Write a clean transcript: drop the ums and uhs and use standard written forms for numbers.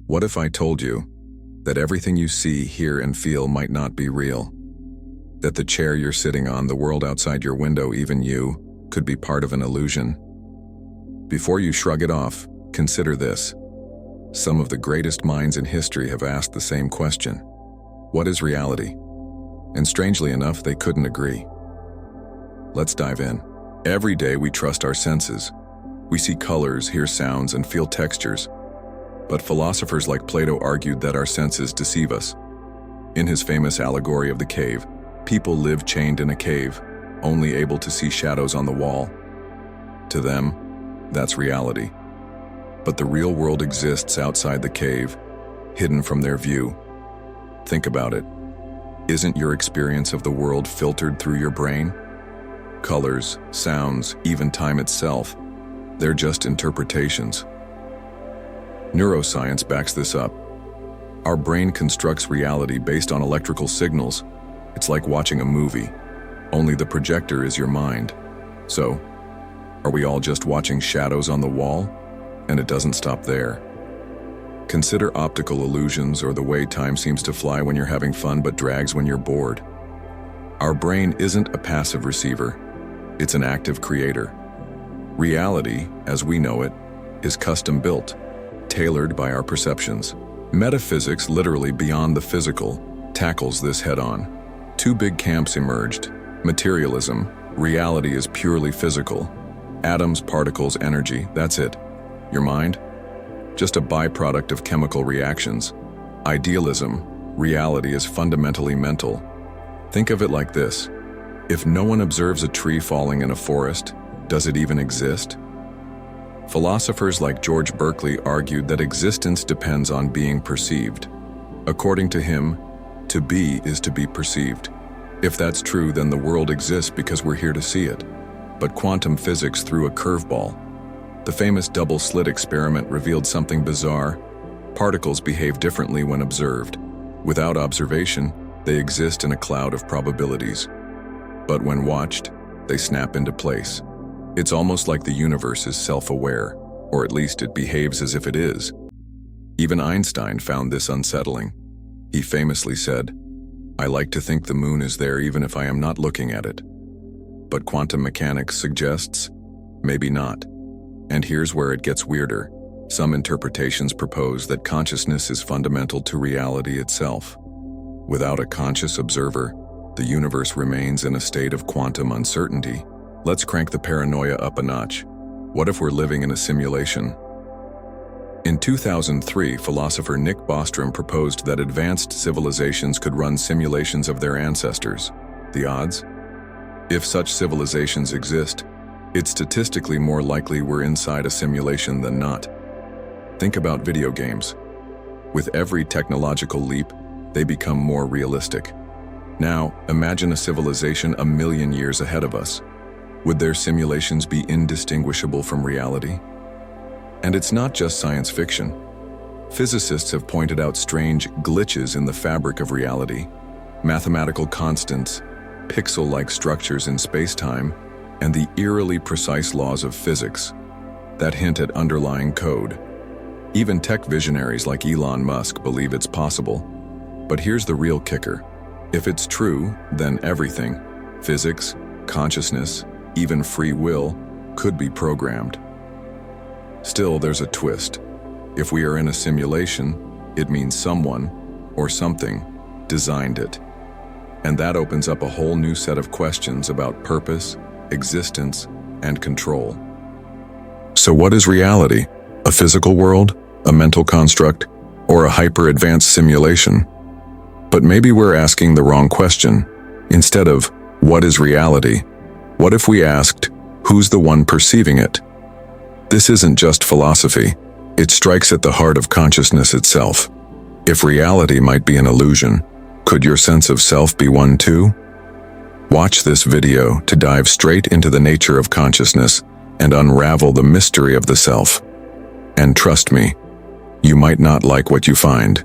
What if I told you that everything you see, hear, and feel might not be real? That the chair you're sitting on, the world outside your window, even you, could be part of an illusion? Before you shrug it off, consider this. Some of the greatest minds in history have asked the same question. What is reality? And strangely enough, they couldn't agree. Let's dive in. Every day we trust our senses. We see colors, hear sounds, and feel textures. But philosophers like Plato argued that our senses deceive us. In his famous Allegory of the cave, people live chained in a cave, only able to see shadows on the wall. To them, that's reality. But the real world exists outside the cave, hidden from their view. Think about it. Isn't your experience of the world filtered through your brain? Colors, sounds, even time itself, they're just interpretations. Neuroscience backs this up. Our brain constructs reality based on electrical signals. It's like watching a movie, only the projector is your mind. So, are we all just watching shadows on the wall? And it doesn't stop there. Consider optical illusions, or the way time seems to fly when you're having fun but drags when you're bored. Our brain isn't a passive receiver, it's an active creator. Reality, as we know it, is custom built, tailored by our perceptions. Metaphysics, literally beyond the physical, tackles this head-on. Two big camps emerged. Materialism, reality is purely physical. Atoms, particles, energy, that's it. Your mind? Just a byproduct of chemical reactions. Idealism, reality is fundamentally mental. Think of it like this. If no one observes a tree falling in a forest, does it even exist? Philosophers like George Berkeley argued that existence depends on being perceived. According to him, to be is to be perceived. If that's true, then the world exists because we're here to see it. But quantum physics threw a curveball. The famous double-slit experiment revealed something bizarre. Particles behave differently when observed. Without observation, they exist in a cloud of probabilities. But when watched, they snap into place. It's almost like the universe is self-aware, or at least it behaves as if it is. Even Einstein found this unsettling. He famously said, "I like to think the moon is there even if I am not looking at it." But quantum mechanics suggests, maybe not. And here's where it gets weirder. Some interpretations propose that consciousness is fundamental to reality itself. Without a conscious observer, the universe remains in a state of quantum uncertainty. Let's crank the paranoia up a notch. What if we're living in a simulation? In 2003, philosopher Nick Bostrom proposed that advanced civilizations could run simulations of their ancestors. The odds? If such civilizations exist, it's statistically more likely we're inside a simulation than not. Think about video games. With every technological leap, they become more realistic. Now, imagine a civilization 1,000,000 years ahead of us. Would their simulations be indistinguishable from reality? And it's not just science fiction. Physicists have pointed out strange glitches in the fabric of reality, mathematical constants, pixel-like structures in space-time, and the eerily precise laws of physics that hint at underlying code. Even tech visionaries like Elon Musk believe it's possible. But here's the real kicker. If it's true, then everything, physics, consciousness, even free will, could be programmed. Still, there's a twist. If we are in a simulation, it means someone, or something, designed it. And that opens up a whole new set of questions about purpose, existence, and control. So what is reality? A physical world? A mental construct? Or a hyper-advanced simulation? But maybe we're asking the wrong question. Instead of, what is reality? What if we asked, who's the one perceiving it? This isn't just philosophy. It strikes at the heart of consciousness itself. If reality might be an illusion, could your sense of self be one too? Watch this video to dive straight into the nature of consciousness and unravel the mystery of the self. And trust me, you might not like what you find.